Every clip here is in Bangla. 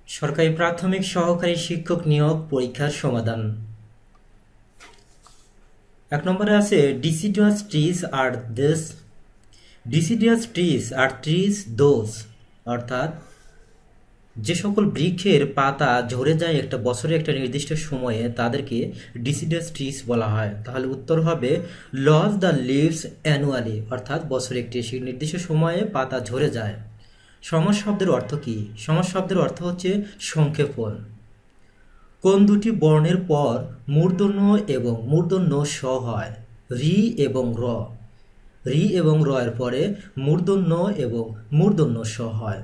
সরকারি প্রাথমিক সহকারী শিক্ষক নিয়োগ পরীক্ষার সমাধান। 1 নম্বরে আছে deciduous trees are this. deciduous trees are trees those, অর্থাৎ যে সকল বৃক্ষের পাতা ঝরে যায় একটা বছরে একটা নির্দিষ্ট সময়ে তাদেরকে deciduous trees বলা হয়। তাহলে উত্তর হবে lose the leaves annually, অর্থাৎ বছরে একটি নির্দিষ্ট সময়ে পাতা ঝরে যায়। সমাস শব্দের অর্থ কি? সমাস শব্দের অর্থ হচ্ছে সংক্ষেপণ। কোন দুটি বর্ণের পর মূর্ধন্য এবং মূর্ধন্য স হয়? রি এবং র। রি এবং র এর পরে মূর্ধন্য এবং মূর্ধন্য স হয়।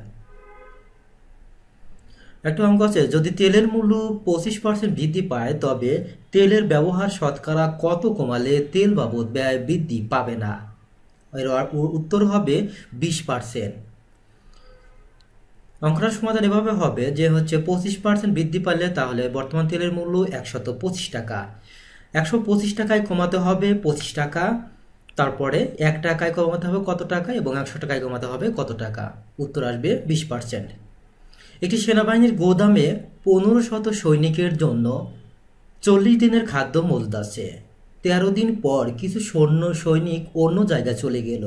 একটা অঙ্ক আছে, যদি তেলের মূল্য 25% বৃদ্ধি পায় তবে তেলের ব্যবহার শতকরা কত কমালে তেল বাবদ ব্যয় বৃদ্ধি পাবে না? এর উত্তর হবে 20%। অঙ্কটার সমাধান এভাবে হবে যে 25% বৃদ্ধি পারলে তাহলে বর্তমান তেলের মূল্য 125 টাকা। 125 টাকায় কমাতে হবে 25 টাকা, তারপরে 1 টাকায় কমাতে হবে কত টাকা এবং 100 টাকায় কমাতে হবে কত টাকা। উত্তর আসবে 20%। একটি সেনাবাহিনীর গোদামে 1500 সৈনিকের জন্য 40 দিনের খাদ্য মজুদ আছে। 13 দিন পর কিছু সৈনিক অন্য জায়গায় চলে গেল,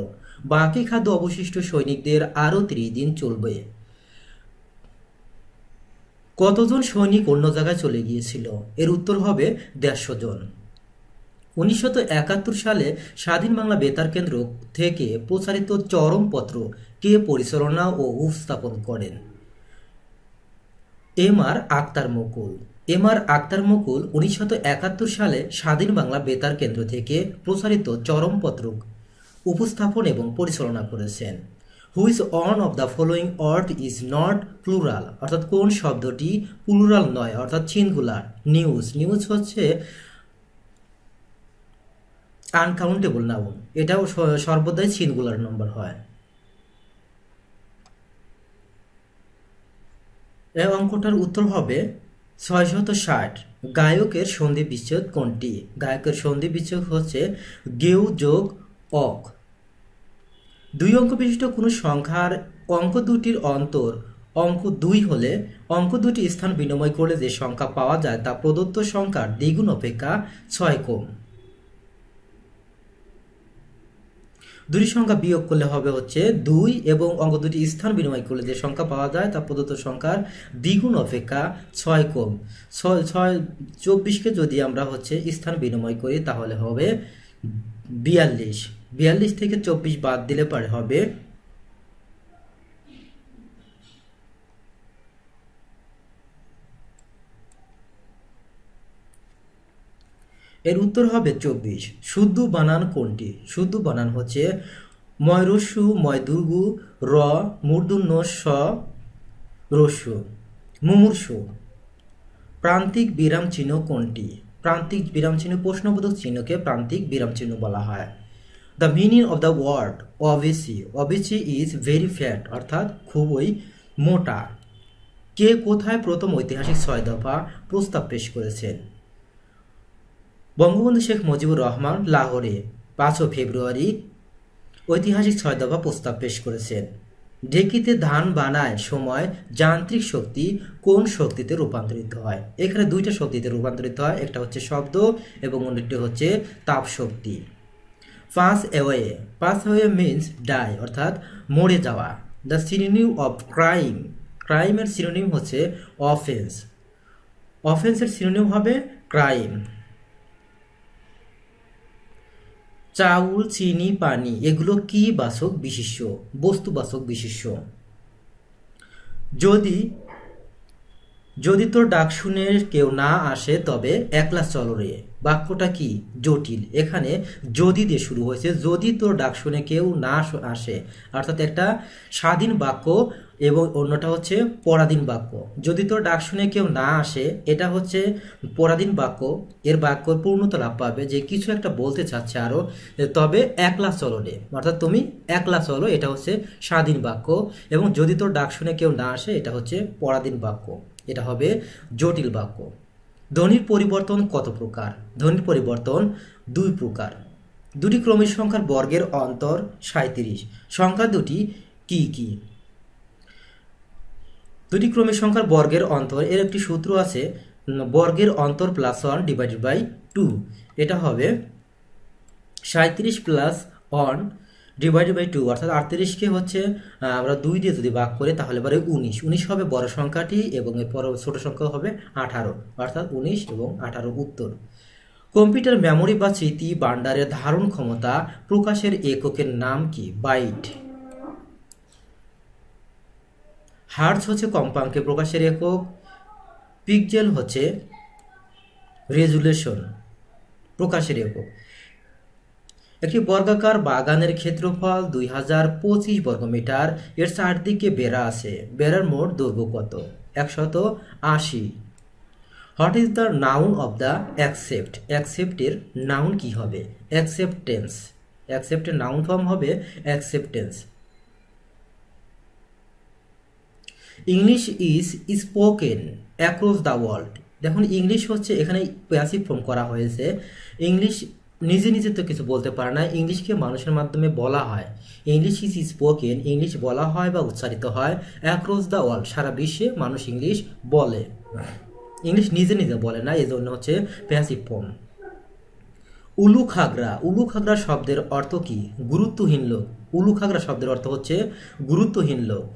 বাকি খাদ্য অবশিষ্ট সৈনিকদের আরও 30 দিন চলবে। কতজন সৈনিক অন্য জায়গায় চলে গিয়েছিল? এর উত্তর হবে 150 জন। 1971 সালে স্বাধীন বাংলা বেতার কেন্দ্র থেকে প্রচারিত চরমপত্র কে পরিচালনা ও উপস্থাপন করেন? এম আর আক্তার মুকুল। এম আর আক্তার মুকুল 1971 সালে স্বাধীন বাংলা বেতার কেন্দ্র থেকে প্রচারিত চরমপত্র উপস্থাপন এবং পরিচালনা করেছেন। Which one of the following word is not plural, অর্থাৎ কোন শব্দটি প্লুরাল নয় অর্থাৎ সিঙ্গুলার? নিউজ। নিউজ হচ্ছে আনকাউন্টেবল নাউন, এটাও সর্বদাই সিঙ্গুলার নম্বর হয়। এই অঙ্কটার উত্তর হবে 660। গায়কের সন্ধি বিচ্ছেদ কোনটি? গায়কের সন্ধি বিচ্ছেদ হচ্ছে গেউ যোগ অক। 2 অঙ্ক বিশিষ্ট কোনো সংখ্যার অঙ্ক দুটির অন্তর অঙ্ক 2 হলে অঙ্ক দুটি স্থান বিনিময় করলে যে সংখ্যা পাওয়া যায় তা প্রদত্ত সংখ্যার দ্বিগুণ অপেক্ষা 6 কম। দুটি সংখ্যা বিয়োগ করলে হবে 2 এবং অঙ্ক দুটি স্থান বিনিময় করলে যে সংখ্যা পাওয়া যায় তা প্রদত্ত সংখ্যার দ্বিগুণ অপেক্ষা 6 কম। 24কে যদি আমরা স্থান বিনিময় করি তাহলে হবে 42। 42 থেকে 24 বাদ দিলে পরে হবে এর উত্তর হবে 24। শুদ্ধ বানান কোনটি? শুদ্ধ বানান হচ্ছে ময়রস্যু ময়দুর্গু র মূর্ধন্য স রস্যু মুমূর্ষু। প্রান্তিক বিরাম চিহ্ন কোনটি? প্রান্তিক বিরাম চিহ্ন প্রশ্নবোধক চিহ্নকে প্রান্তিক বিরাম চিহ্ন বলা হয়। The meaning of the word obese. Obese is very fat, অর্থাৎ খুবই মোটা। কে কোথায় প্রথম ঐতিহাসিক 6 দফা প্রস্তাব পেশ করেছেন? বঙ্গবন্ধু শেখ মুজিবুর রহমান লাহোরে 5 ফেব্রুয়ারি ঐতিহাসিক 6 দফা প্রস্তাব পেশ করেছেন। ঢেকিতে ধান বানায় সময় যান্ত্রিক শক্তি কোন শক্তিতে রূপান্তরিত হয়? এখানে 2টা শক্তিতে রূপান্তরিত হয়, একটা হচ্ছে শব্দ এবং অন্যটি হচ্ছে তাপ শক্তি। Pass away. Pass away means die, অর্থাৎ মরে যাওয়া। The synonym of crime. ক্রাইমের সিনোনিম হচ্ছে অফেন্স। অফেন্সের সিনোনিম হবে ক্রাইম। চাউল চিনি পানি এগুলো কি বাচক বিশিষ্ট? বস্তুবাচক বিশিষ্ট। যদি তোর ডাক শুনে কেউ না আসে তবে একলা চল রে। বাক্যটা কি? জটিল। এখানে যদি দিয়ে শুরু হয়েছে, যদি তোর ডাক শুনে কেউ না আসে, অর্থাৎ একটা স্বাধীন বাক্য এবং অন্যটা হচ্ছে পরাধীন বাক্য। যদি তোর ডাক শুনে কেউ না আসে এটা হচ্ছে পরাধীন বাক্য। এর বাক্য পূর্ণতা লাভ পাবে যে কিছু একটা বলতে চাচ্ছে আরো, তবে একলা চলো রে, অর্থাৎ তুমি একলা চলো, এটা হচ্ছে স্বাধীন বাক্য। এবং যদি তোর ডাক শুনে কেউ না আসে এটা হচ্ছে পরাধীন বাক্য, এটা হবে জটিল বাক্য। ধ্বনির পরিবর্তন কত প্রকার? ধ্বনির পরিবর্তন 2 প্রকার। দুটি ক্রমিক সংখ্যার বর্গের অন্তর 37। সংখ্যা দুটি কি কি? দুটি ক্রমিক সংখ্যার বর্গের অন্তর এর একটি সূত্র আছে, বর্গের অন্তর প্লাস 1 ডিভাইডেড বাই 2। এটা হবে 37 প্লাস 1 ডিভাইডেড বাই 2, অর্থাৎ 38কে হচ্ছে আমরা 2 দিয়ে যদি ভাগ করি তাহলে পরে 19 হবে বড় সংখ্যাটি এবং এরপর ছোট সংখ্যা হবে 18, অর্থাৎ 19 এবং 18 উত্তর। কম্পিউটার মেমোরি বা স্মৃতি ভান্ডারের ধারণ ক্ষমতা প্রকাশের এককের নাম কি? বাইট। হার্টজ হচ্ছে কম্পাঙ্কে প্রকাশের একক, পিক্সেল হচ্ছে রেজুলেশন প্রকাশের একক। একটি বর্গাকার বাগানের ক্ষেত্রফল 2025 বর্গমিটার, এর চারদিকে বেড়া আছে, বেড়ার মোট দৈর্ঘ্য কত? 180। What is the noun of the accept? অ্যাকসেপ্টের নাউন কি হবে? অ্যাকসেপ্টেন্স। অ্যাকসেপ্টের নাউন ফর্ম হবে acceptance. English is spoken across the world. দেখুন ইংলিশ হচ্ছে এখানে প্যাসিভ ফর্ম করা হয়েছে। ইংলিশ নিজে নিজে তো কিছু বলতে পারে না, ইংলিশকে মানুষের মাধ্যমে বলা হয়। ইংলিশ ইজ স্পোকেন, ইংলিশ বলা হয় বা উচ্চারিত হয় অ্যাক্রস দ্য ওয়ার্ল্ড, সারা বিশ্বে মানুষ ইংলিশ বলে। ইংলিশ নিজে নিজে বলে না, এই জন্য হচ্ছে প্যাসিভ ফর্ম। উলুখাগড়া। উলুখাগড়া শব্দের অর্থ কি? গুরুত্বহীন লোক। উলুখাগড়া শব্দের অর্থ হচ্ছে গুরুত্বহীন লোক।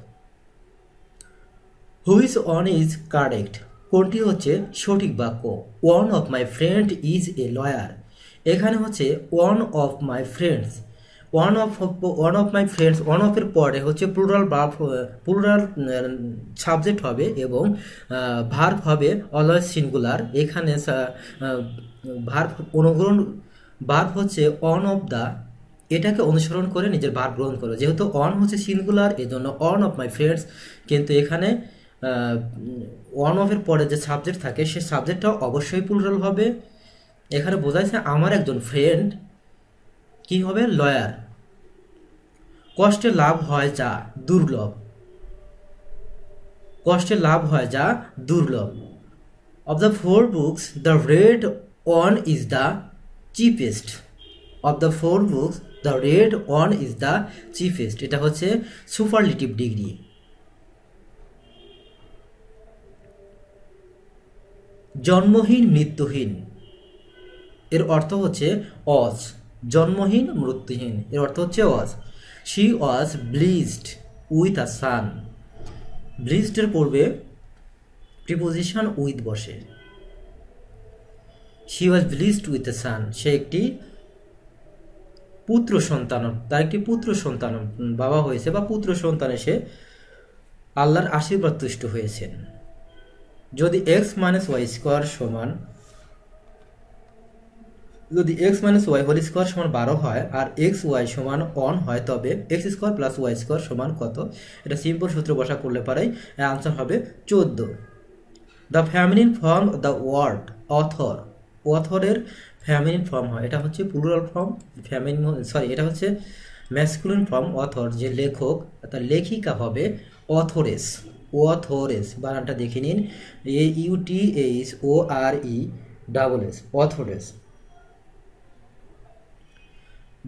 Which one is correct? কোনটি হচ্ছে সঠিক বাক্য? One of my friend is a lawyer. এখানে হচ্ছে one of my friends, one of my friends, one অফের পরে হচ্ছে প্লুরাল ভার্ব, প্লুরাল সাবজেক্ট হবে এবং ভার্ব হবে অলওয়েজ সিঙ্গুলার। এখানে ভার্ব অনুগ্রহণ, ভার্ব হচ্ছে অন অফ দ্য, এটাকে অনুসরণ করে নিজের ভার্ব গ্রহণ করো। যেহেতু অন হচ্ছে সিঙ্গুলার এই জন্য অন অফ মাই ফ্রেন্ডস, কিন্তু এখানে ওয়ান অফের পরে যে সাবজেক্ট থাকে সে সাবজেক্টটাও অবশ্যই প্লুরাল হবে। এখানে বোঝাইছে আমার একজন ফ্রেন্ড কি হবে? লয়ার। কষ্টে লাভ হয় যা দুর্লভ। কষ্টে লাভ হয় যা দুর্লভ। Of the 4 books the red one is the cheapest. Of the 4 books the red one is the cheapest. এটা হচ্ছে সুপারলেটিভ ডিগ্রি। জন্মহীন মৃত্যুহীন এর অর্থ হচ্ছে অজ। জন্মহীন মৃত্যুহীন এর অর্থ হচ্ছে অজ। শি ওয়াজ ব্লিসড উইথ আ সান। ব্লিসডের পূর্বে প্রিপোজিশন উইথ বসে। শি ওয়াজ ব্লিসড উইথ এ সান, সে একটি পুত্র সন্তান, তার একটি পুত্র সন্তান বাবা হয়েছে বা পুত্র সন্তানে সে আল্লাহর আশীর্বাদ তুষ্ট হয়েছেন। যদি এক্স মাইনাস ওয়াই স্কোয়ার সমান, যদি X minus Y whole square সমান 12 হয় আর এক্স ওয়াই সমান 1 হয় তবে X square plus Y square সমান কত? এটা সিম্পল সূত্র বসা করলে পারে আনসার হবে 14। The feminine form the word author. অথরের ফ্যামিলিন ফর্ম হয়, এটা হচ্ছে প্লুরাল ফর্ম, ফ্যামিলিন সরি এটা হচ্ছে ম্যাসকুলিন ফর্ম অথর, যে লেখক তার লেখিকা হবে অথরেস। অথরেস বানানটা দেখে নিন, AUTHORESS অথরেস।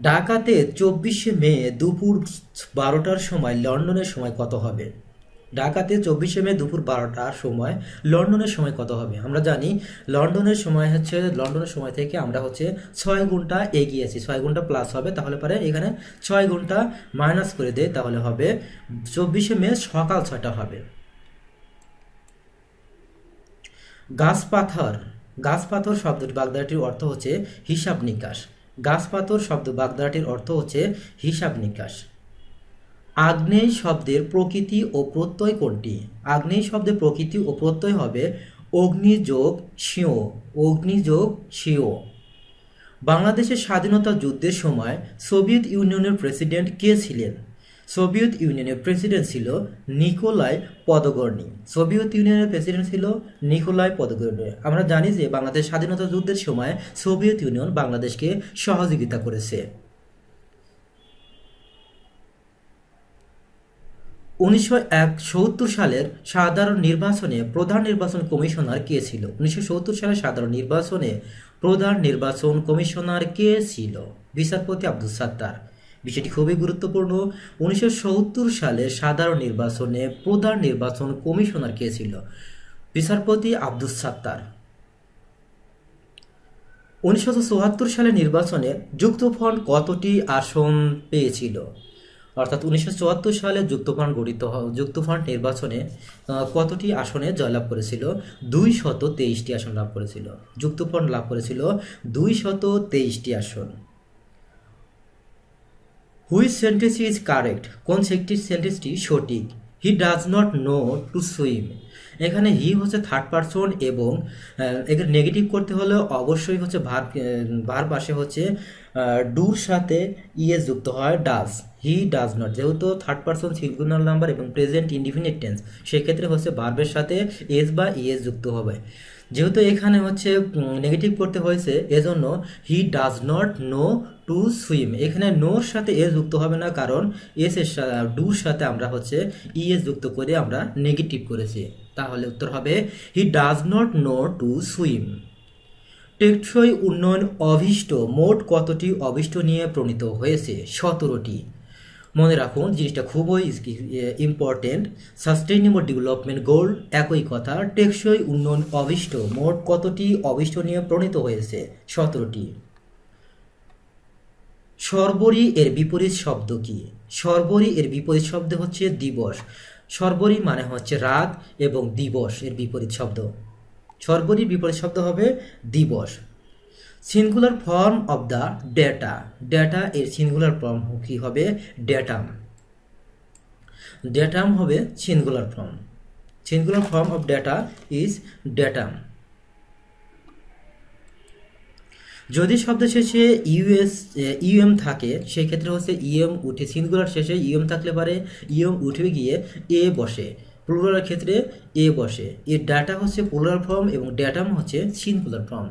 ঢাকাতে 24শে মে দুপুর 12টার সময় লন্ডনের সময় কত হবে? ঢাকাতে 24শে মে দুপুর 12টার সময় লন্ডনের সময় কত হবে? আমরা জানি লন্ডনের সময় হচ্ছে, লন্ডনের সময় থেকে আমরা হচ্ছে 6 ঘন্টা এগিয়ে আছি, 6 ঘন্টা প্লাস হবে, তাহলে পরে এখানে 6 ঘন্টা মাইনাস করে দেয়, তাহলে হবে 24শে মে সকাল 6টা হবে। গাছপাথর। গাছপাথর শব্দটি বাগধারাটির অর্থ হচ্ছে হিসাব নিকাশ। গাছপাথর শব্দ বাগধারাটির অর্থ হচ্ছে হিসাব নিকাশ। আগ্নেয় শব্দের প্রকৃতি ও প্রত্যয় কোনটি? আগ্নেয় শব্দের প্রকৃতি ও প্রত্যয় হবে অগ্নিযোগ শিও। অগ্নিযোগ শিও। বাংলাদেশের স্বাধীনতা যুদ্ধের সময় সোভিয়েত ইউনিয়নের প্রেসিডেন্ট কে ছিলেন? সোভিয়েত ইউনিয়নের প্রেসিডেন্ট ছিল নিকোলাই পদগর্নি। সোভিয়েত ইউনিয়নের প্রেসিডেন্ট ছিল নিকোলাই পদগর্নি। আমরা জানি যে বাংলাদেশ স্বাধীনতা যুদ্ধের সময় সোভিয়েত ইউনিয়ন বাংলাদেশকে সহযোগিতা করেছে। 1970 সালের সাধারণ নির্বাচনে প্রধান নির্বাচন কমিশনার কে ছিল? 1970 সালের সাধারণ নির্বাচনে প্রধান নির্বাচন কমিশনার কে ছিল? বিচারপতি আব্দুল সাত্তার। বিষয়টি খুবই গুরুত্বপূর্ণ। 1970 সালে সাধারণ নির্বাচনে প্রধান নির্বাচন কমিশনার কে ছিল? বিচারপতি আব্দুস সাত্তার। 1974 সালে নির্বাচনে যুক্তফ্রন্ট কতটি আসন পেয়েছিল? অর্থাৎ 1974 সালে যুক্তফ্রন্ট নির্বাচনে কতটি আসনে জয়লাভ করেছিল? 223টি আসন লাভ করেছিল। যুক্তফ্রন্ট লাভ করেছিল 223টি আসন। Which sentence is correct? কোন সেন্টেন্সটি সঠিক? He does not know to swim. এখানে হি হচ্ছে থার্ড পারসন এবং একে নেগেটিভ করতে হলে অবশ্যই হচ্ছে ভার পাশে হচ্ছে ডুর সাথে ইএস যুক্ত হয় ডাজ। হি ডাজ নট, যেহেতু থার্ড পারসন সিঙ্গুলার নাম্বার এবং প্রেজেন্ট ইনডিফিনিট টেন্স, সেক্ষেত্রে হচ্ছে ভার্বের সাথে এস বা ইএস যুক্ত হবে। যেহেতু এখানে হচ্ছে নেগেটিভ করতে হয়েছে, এজন্য he does not know to swim. এখানে নোর সাথে এস যুক্ত হবে না, কারণ এস এর ডুর সাথে আমরা হচ্ছে ইএস যুক্ত করে আমরা নেগেটিভ করেছি। তাহলে উত্তর হবে he does not know to swim. টেকসই উন্নয়ন অভিষ্ট মোট কতটি অভিষ্ট নিয়ে প্রণীত হয়েছে? 17টি। মনে রাখুন, জিনিসটা খুবই ইম্পর্টেন্ট। সাস্টেইনেবল ডেভেলপমেন্ট গোল একই কথা। টেকসই উন্নয়ন অভিষ্ট মোট কতটি অভিষ্ট নিয়ে প্রণীত হয়েছে? 17টি। সর্বরী এর বিপরীত শব্দ কি? সর্বরী এর বিপরীত শব্দ হচ্ছে দিবস। সর্বরী মানে হচ্ছে রাত এবং দিবস এর বিপরীত শব্দ। সর্বরীর বিপরীত শব্দ হবে দিবস। Singular form of the data. Data এর সিঙ্গুলার ফর্ম কি হবে? ডেটাম। ডেটাম হবে singular form. Singular form of data is datum. যদি শব্দ শেষে ইউএম থাকে, সেই ক্ষেত্রে হচ্ছে ইএম উঠে, সিঙ্গুলার শেষে ইউএম থাকলে পারে ইএম উঠে গিয়ে এ বসে, প্লুরালের ক্ষেত্রে এ বসে। এর ডাটা হচ্ছে প্লুরাল ফর্ম এবং ডেটাম হচ্ছে singular form.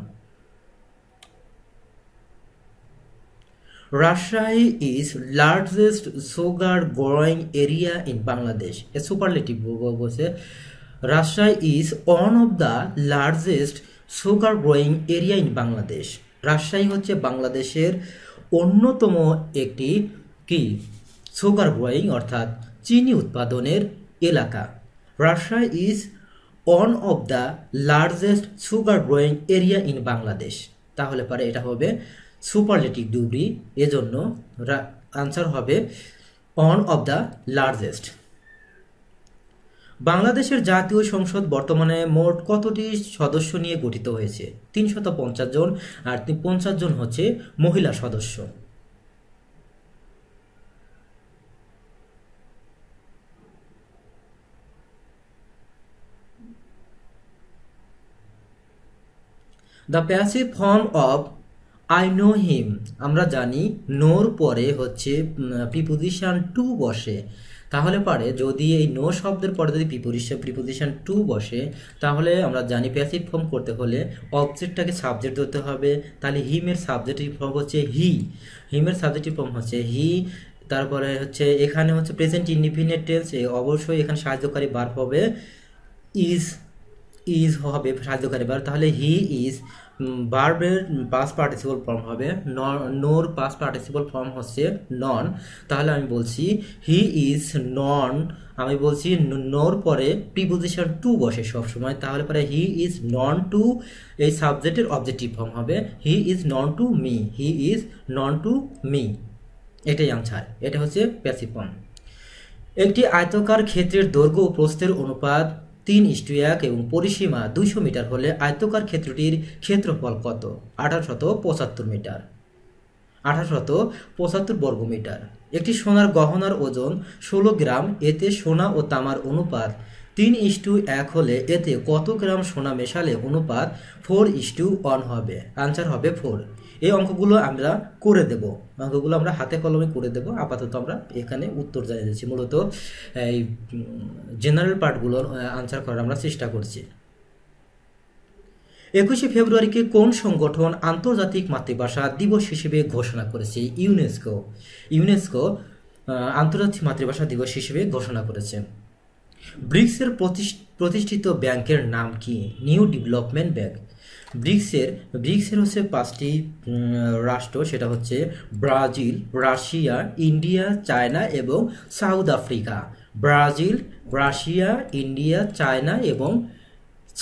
Rajshahi is largest sugar growing area in Bangladesh. A superlative বলছে Rajshahi is one of the largest sugar growing area in Bangladesh. Rajshahi হচ্ছে বাংলাদেশের অন্যতম একটি কি সুগার গ্রোয়িং অর্থাৎ চিনি উৎপাদনের এলাকা। Rajshahi is one of the largest sugar growing area in Bangladesh. তাহলে পরে এটা হবে সুপারলেটিভ ডিগ্রি, এজন্য আনসার হবে ওয়ান অফ দ্য লার্জেস্ট। বাংলাদেশের জাতীয় সংসদ বর্তমানে মোট কতটি সদস্য নিয়ে গঠিত হয়েছে? 350 জন, আর 50 জন হচ্ছে মহিলা সদস্য। The passive form of I know him. আমরা জানি নোর পরে হচ্ছে প্রিপোজিশন টু বসে, তাহলে পারে যদি এই নো শব্দের পরে যদি প্রিপোজিশন টু বসে, তাহলে আমরা জানি প্যাসিভ ফর্ম করতে হলে অবজেক্টটাকে সাবজেক্ট ধরতে হবে। তাহলে হিমের সাবজেক্টিভ ফর্ম হচ্ছে হি, হিমের সাবজেক্টিভ ফর্ম হচ্ছে হি। তারপরে হচ্ছে এখানে হচ্ছে প্রেজেন্ট ইনডিফিনিট টেন্স, অবশ্যই এখানে সাহায্যকারী ভার্ব হবে ইজ হবে সাহায্যকারী ভার্ব। তাহলে হি ইজ ভার্বের পাস্ট পার্টিসিপল ফর্ম হবে, নোর পাস্ট পার্টিসিপল ফর্ম হচ্ছে নন। তাহলে আমি বলছি হি ইজ নন, আমি বলছি নোর পরে প্রিপোজিশন টু বসে সবসময়, তাহলে পরে হি ইজ নন টু, এই সাবজেক্টের অবজেক্টিভ ফর্ম হবে he is known to me, he is known to me. এটাই আনসার, এটা হচ্ছে প্যাসিভ ফর্ম। একটি আয়তাকার ক্ষেত্রের দৈর্ঘ্য ও প্রস্থের অনুপাত 3:1 এবং পরিসীমা 200 মিটার হলে আয়তাকার ক্ষেত্রটির ক্ষেত্রফল কত? 1875 মিটার, 1875 বর্গমিটার। একটি সোনার গহনার ওজন 16 গ্রাম, এতে সোনা ও তামার অনুপাত 3:1 হলে এতে কত গ্রাম সোনা মেশালে অনুপাত 4:1 হবে? আনসার হবে 4। এই অঙ্কগুলো আমরা করে দেব, অঙ্কগুলো আমরা হাতে কলমে করে দেব। আপাতত আমরা এখানে উত্তর জানিয়ে দিচ্ছি, মূলত এই জেনারেল পার্টগুলোর আনসার করার আমরা চেষ্টা করছি। 21শে ফেব্রুয়ারিকে কোন সংগঠন আন্তর্জাতিক মাতৃভাষা দিবস হিসেবে ঘোষণা করেছে? ইউনেস্কো। ইউনেস্কো আন্তর্জাতিক মাতৃভাষা দিবস হিসেবে ঘোষণা করেছে। ব্রিক্সের প্রতিষ্ঠিত ব্যাংকের নাম কি? New development bank. ব্রিক্সের ব্রিক্সের হচ্ছে 5টি রাষ্ট্র, সেটা হচ্ছে ব্রাজিল, রাশিয়া, ইন্ডিয়া, চায়না এবং south Africa. Brazil, Russia, India, China এবং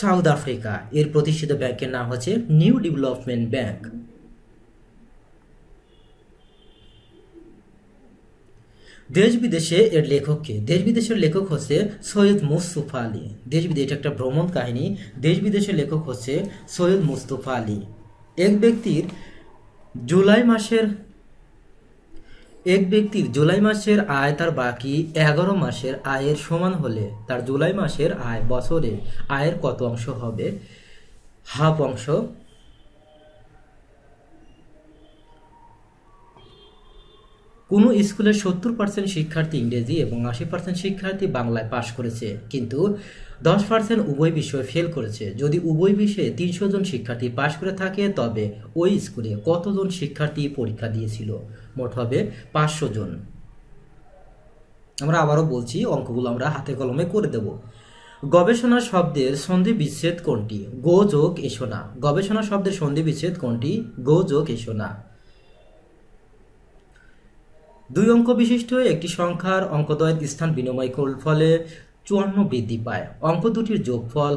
সাউথ আফ্রিকা। এর প্রতিষ্ঠিত ব্যাংকের নাম হচ্ছে নিউ ডেভেলপমেন্ট ব্যাংক। দেশ বিদেশে এর লেখককে, দেশ বিদেশের লেখক হচ্ছে সৈয়দ মুস্তফা আলী। দেশ বিদেশ, এটা একটা ভ্রমণ কাহিনী। দেশ বিদেশের লেখক হচ্ছে সৈয়দ মুস্তফা আলী। এক ব্যক্তির জুলাই মাসের আয় তার বাকি 11 মাসের আয়ের সমান হলে তার জুলাই মাসের আয় বছরে আয়ের কত অংশ হবে? হাফ অংশ। কোনো স্কুলের 70% শিক্ষার্থী ইংরেজি এবং 80% শিক্ষার্থী বাংলায় পাশ করেছে, কিন্তু 10% উভয় বিষয়ে ফেল করেছে। যদি উভয় বিষয়ে 300 জন শিক্ষার্থী পাশ করে থাকে তবে ওই স্কুলে কতজন শিক্ষার্থী পরীক্ষা দিয়েছিল? মোট হবে 500 জন। আমরা আবারও বলছি, অঙ্কগুলো আমরা হাতে কলমে করে দেব। গবেষণা শব্দের সন্ধি বিচ্ছেদ কোনটি? গো যোগ এসো না। গবেষণা শব্দের সন্ধি বিচ্ছেদ কোনটি? গো যোগ এসো না। 2 অঙ্ক বিশিষ্ট একটি সংখ্যার অঙ্কদ্বয়ের স্থান বিনিময় ফলে 54 বৃদ্ধি পায়। অঙ্ক দুটির যোগফল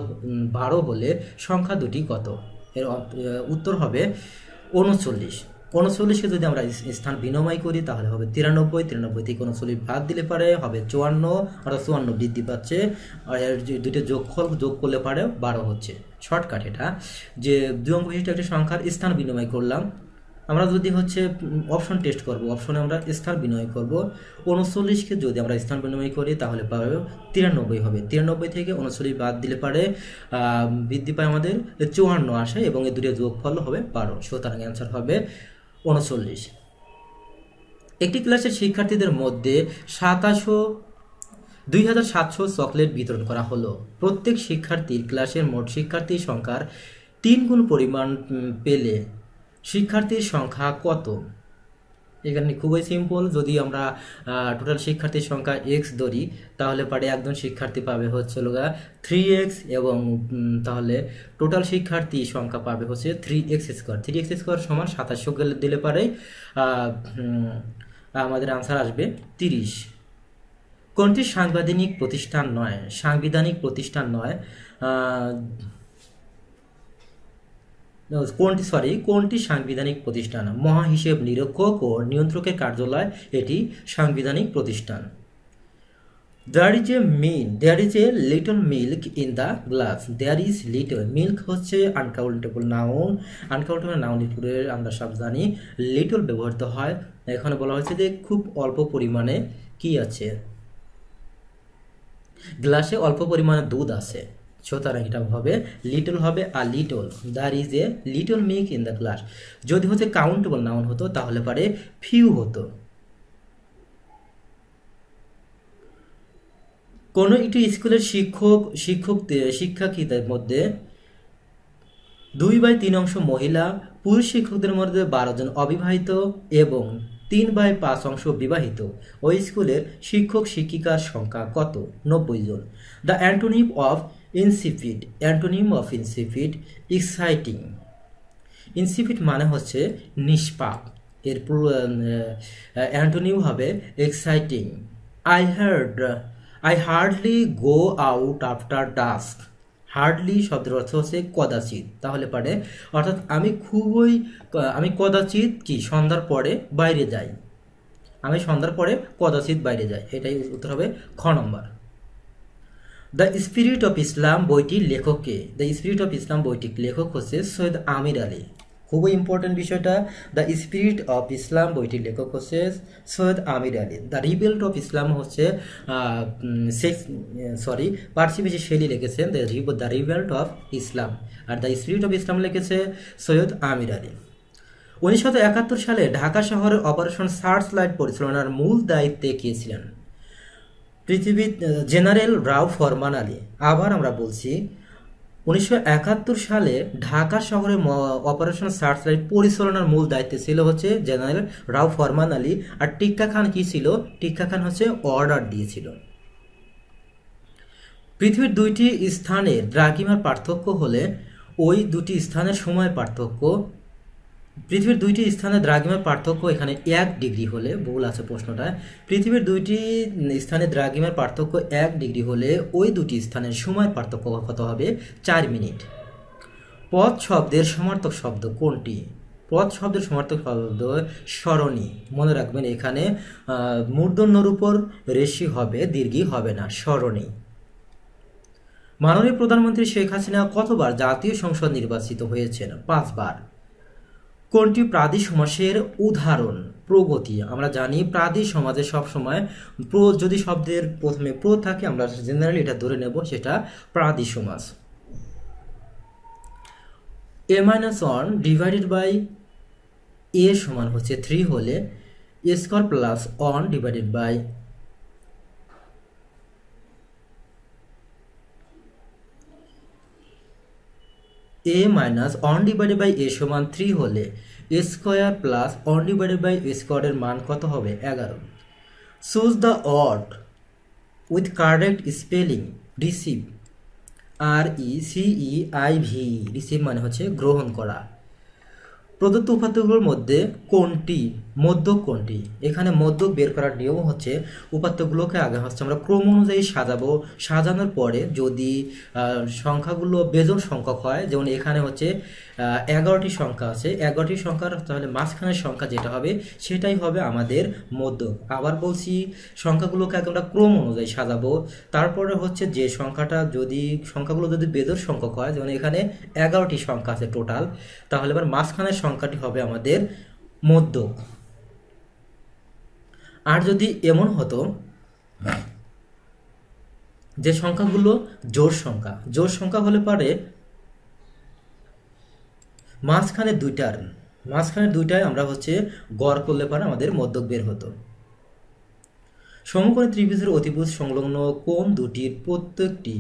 12 হলে সংখ্যা দুটি কত? এর উত্তর হবে 39। 39কে যদি আমরা স্থান বিনিময় করি তাহলে হবে 93। 93 থেকে 39 বাদ দিলে পারে হবে 54, অর্থাৎ 54 বৃদ্ধি পাচ্ছে। আর এর দুটো যোগ করলে পারে 12 হচ্ছে। শর্টকাট এটা, যে 2 অঙ্ক বিশিষ্ট একটি সংখ্যার স্থান বিনিময় করলাম। আমরা যদি হচ্ছে অপশন টেস্ট করব, অপশনে আমরা স্থান বিনিময় করব। 39কে যদি আমরা স্থান বিনিময় করি তাহলে পাবে 93 হবে। 93 থেকে 39 বাদ দিলে পারে বৃদ্ধি পায় আমাদের 54 আসে এবং এই দুটো যোগফল হবে 12। সুতরাং অ্যান্সার হবে 39। একটি ক্লাসের শিক্ষার্থীদের মধ্যে 2700 চকলেট বিতরণ করা হলো। প্রত্যেক শিক্ষার্থীর ক্লাসের মোট শিক্ষার্থীর সংখ্যার 3 গুণ পরিমাণ পেলে শিক্ষার্থীর সংখ্যা কত? এখানে খুবই সিম্পল। যদি আমরা টোটাল শিক্ষার্থীর সংখ্যা x ধরি তাহলে পারে একজন শিক্ষার্থী পাবে হচ্ছে 3x এবং তাহলে টোটাল শিক্ষার্থী সংখ্যা পাবে হচ্ছে 3x স্কোয়ার। 3x স্কোয়ার সমান 2700 দিলে পারে আমাদের আনসার আসবে 30। কোনটি সাংবিধানিক প্রতিষ্ঠান নয়? সাংবিধানিক প্রতিষ্ঠান নয়, কোনটি সাংবিধানিক প্রতিষ্ঠান? মহাহিসেব নিরীক্ষক ও নিয়ন্ত্রকের কার্যালয় এটি সাংবিধানিক প্রতিষ্ঠান। There is a little milk in the glass. There is little milk হচ্ছে আনকাউন্টেবল নাউন। আনকাউন্টেবল নাউনের পরে আমরা সব জানি লিটল ব্যবহৃত হয়। এখানে বলা হয়েছে যে খুব অল্প পরিমাণে কি আছে, গ্লাসে অল্প পরিমাণে দুধ আছে। সুতরাং এটা হবে লিটল হবে আর little. There is a little milk in the glass. যদি হচ্ছে কাউন্টেবল নাউন হতো তাহলে পারে ফিউ হতো। কোনো একটি স্কুলের শিক্ষার্থীদের মধ্যে 2/3 অংশ মহিলা, পুরুষ শিক্ষকদের মধ্যে 12 জন অবিবাহিত এবং 3/5 অংশ বিবাহিত। ওই স্কুলের শিক্ষক শিক্ষিকার সংখ্যা কত? 90 জন। The antonym of insipid, exciting. Insipid মানে হচ্ছে নিষ্পাপ, এর অ্যান্টোনিম হবে exciting. I hardly go out after dusk. Hardly শব্দের অর্থ হচ্ছে কদাচিৎ, তাহলে পারে অর্থাৎ আমি কদাচিৎ কি সন্ধ্যার পরে বাইরে যাই। আমি সন্ধ্যার পরে কদাচিৎ বাইরে যাই, এটাই উত্তর হবে খ নম্বর। দ্য স্পিরিট অফ ইসলাম বইটির লেখক কে? দ্য স্পিরিট অফ ইসলাম বইটির লেখক হচ্ছে সৈয়দ আমির আলী। খুবই ইম্পর্টেন্ট বিষয়টা। দ্য স্পিরিট অফ ইসলাম বইটির লেখক হচ্ছে Syed Ameer Ali. The revolt of Islam হচ্ছে পার্সিবিসি শেলি লিখেছেন দ্য রিবেল্ট অফ ইসলাম, আর দ্য স্পিরিট অফ ইসলাম লিখেছে সৈয়দ আমির আলী। 1971 সালে ঢাকা শহরের অপারেশন সার্চ লাইট পরিচালনার মূল দায়িত্বে কে ছিলেন? জেনারেল রাও ফরমান আলী। আবার আমরা বলছি 1971 সালে ঢাকা শহরে অপারেশন সার্চ লাইট পরিচালনার মূল দায়িত্বে ছিল হচ্ছে জেনারেল রাও ফরমান আলী। আর টিক্কা খান কি ছিল? টিক্কা খান হচ্ছে অর্ডার দিয়েছিল। পৃথিবীর 2টি স্থানে দ্রাঘিমার পার্থক্য হলে ওই দুটি স্থানের সময় পার্থক্য, পৃথিবীর দুইটি স্থানের দ্রাঘিমার পার্থক্য এখানে 1 ডিগ্রি হলে, ভুল আছে প্রশ্নটা, পৃথিবীর দুইটি স্থানের দ্রাঘিমার পার্থক্য 1 ডিগ্রি হলে ওই দুটি স্থানের সময়ের পার্থক্য কত হবে? 4 মিনিট। পথ শব্দের সমার্থক শব্দ কোনটি? পথ শব্দের সমার্থক শব্দ সরণি। মনে রাখবেন এখানে মূর্ধন্যর উপর রেশি হবে, দীর্ঘি হবে না, সরণি। মাননীয় প্রধানমন্ত্রী শেখ হাসিনা কতবার জাতীয় সংসদ নির্বাচিত হয়েছেন? 5 বার। কোনটি প্রাদি সমাসের উদাহরণ? প্রগতি। আমরা জানি প্রাদি সমাজে সবসময় যদি শব্দের প্রথমে প্র থাকে আমরা জেনারেলি এটা ধরে নেব, সেটা প্রাদি সমাজ। a-1 ডিভাইডেড বাই a সমান হচ্ছে 3 হলে a square plus 1 divided by a-1 divided by a সমান 3 হলে a square plus 1 divided by a স্কয়ারের মান কত হবে? 11। Choose the word with correct spelling. Receive, RECEIV, receive মানে হচ্ছে গ্রহণ করা। প্রদত্ত উপাত্তগুলোর মধ্যে কোনটি মধ্যক কোনটি? এখানে মধ্যক বের করার নিয়ম হচ্ছে উপাত্তগুলোকে আগে হচ্ছে আমরা ক্রম অনুযায়ী সাজাবো, সাজানোর পরে যদি সংখ্যাগুলো বেজোড় সংখ্যক হয়, যেমন এখানে হচ্ছে 11টি সংখ্যা আছে, 11টি সংখ্যার তাহলে মাঝখানের সংখ্যা যেটা হবে সেটাই হবে আমাদের মধ্যক। আবার বলছি সংখ্যাগুলোকে আগে আমরা ক্রম অনুযায়ী সাজাবো, তারপরে হচ্ছে যে সংখ্যাগুলো যদি বেজোড় সংখ্যক হয়, যেমন এখানে 11টি সংখ্যা আছে টোটাল, তাহলে এবার মাঝখানের সংখ্যাটি হবে আমাদের মধ্যক। আর যদি এমন হতো যে সংখ্যাগুলো জোড় সংখ্যা হলে পারে মাঝখানে দুইটায় আমরা হচ্ছে গড় করলে পারে আমাদের মধ্যক বের হতো। সমকোণী ত্রিভুজের অতিভুজ সংলগ্ন কোণ দুটির প্রত্যেকটি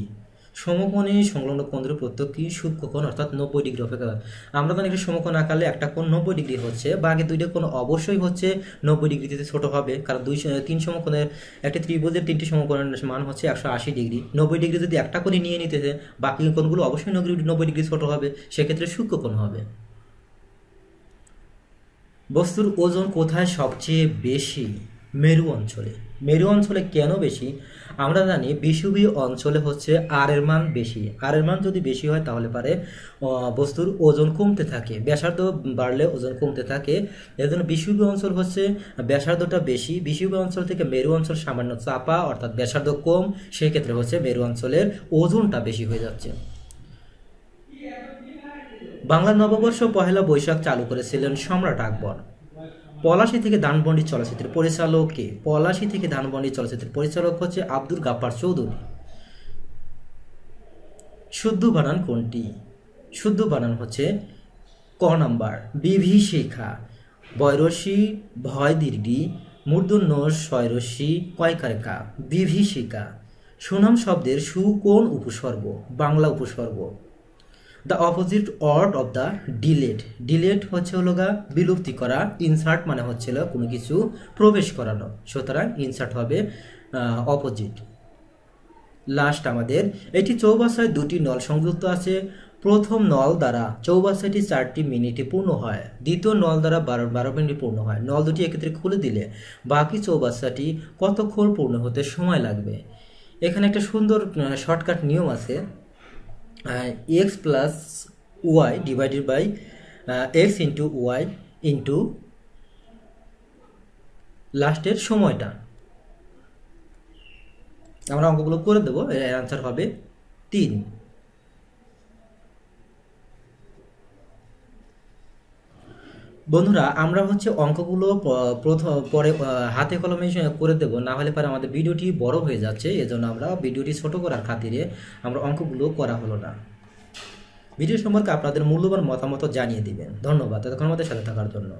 সমকোণী সংলগ্ন কোণ দুটির প্রত্যেকটি সূক্ষ্মকোণ অর্থাৎ 90 ডিগ্রি অপেক্ষা। আমরা জানি একটা সমকোণ আঁকালে একটা কোণ 90 ডিগ্রি হচ্ছে, বাকি দুইটা কোণ অবশ্যই হচ্ছে 90 ডিগ্রিতে ছোট হবে, কারণ 3 সমকোণের একটি ত্রিভুজের 3টি সমকোণের মান হচ্ছে 180 ডিগ্রি। 90 ডিগ্রি যদি একটা কোণই নিয়ে নিতেছে, বাকি কোণগুলো অবশ্যই 90 ডিগ্রি ছোট হবে, সেক্ষেত্রে সূক্ষ্মকোণ হবে। বস্তুর ওজন কোথায় সবচেয়ে বেশি? মেরু অঞ্চলে। মেরু অঞ্চলে কেন বেশি? আমরা জানি বিষুবীয় অঞ্চলে হচ্ছে আর এর মান বেশি, আর এর মান যদি বেশি হয় তাহলে পারে বস্তুর ওজন কমতে থাকে, ব্যাসার্ধ বাড়লে ওজন কমতে থাকে। এর জন্য বিষুবীয় অঞ্চল হচ্ছে ব্যাসার্ধটা বেশি, বিষুবীয় অঞ্চল থেকে মেরু অঞ্চল সামান্য চাপা অর্থাৎ ব্যাসার্ধ কম, সেই ক্ষেত্রে হচ্ছে মেরু অঞ্চলের ওজনটা বেশি হয়ে যাচ্ছে। বাংলা নববর্ষ 1 বৈশাখ চালু করেছিলেন সম্রাট আকবর। পলাশী থেকে ধানমন্ডি চলচ্চিত্রের পরিচালক কে? পলাশী থেকে ধানমন্ডি চলচ্চিত্রের পরিচালক হচ্ছে আব্দুল গাফফার চৌধুরী। শুদ্ধ বানান কোনটি? শুদ্ধ বানান হচ্ছে ক নাম্বার বিভীষিকা। বয়রসি ভয় দীর্ঘি মূর্ধন্য শয়রসি কয়কারে কা, বিভীষিকা। সুনাম শব্দের সু কোন উপসর্গ? বাংলা উপসর্গ। The opposite word of the delete. Delete হচ্ছে হলো বিলুপ্তি করা, ইনসার্ট মানে হচ্ছিল কোনো কিছু প্রবেশ করানো, সুতরাং ইনসার্ট হবে অপোজিট। লাস্ট আমাদের এটি চৌবাচ্চায় 2টি নল সংযুক্ত আছে। প্রথম নল দ্বারা চৌবাচ্চাটি 4টি মিনিটে পূর্ণ হয়, দ্বিতীয় নল দ্বারা 12 মিনিটে পূর্ণ হয়। নল দুটি একত্রে খুলে দিলে বাকি চৌবাচ্চাটি কতক্ষণ পূর্ণ হতে সময় লাগবে? এখানে একটা সুন্দর শর্টকাট নিয়ম আছে, x plus Y divided by X into Y into লাস্টের সময়টা। আমরা অঙ্কগুলো করে দেবো, এর অ্যান্সার হবে 3। বন্ধুরা আমরা হচ্ছে অঙ্কগুলো পরে হাতে কলমে করে দেবো, না হলে পরে আমাদের ভিডিওটি বড় হয়ে যাচ্ছে, এজন্য আমরা ভিডিওটি ছোট করার খাতিরে আমরা অঙ্কগুলো করা হলো না। ভিডিও সম্পর্কে আপনাদের মূল্যবান মতামত জানিয়ে দিবেন। ধন্যবাদ এতক্ষণ আমাদের সাথে থাকার জন্য।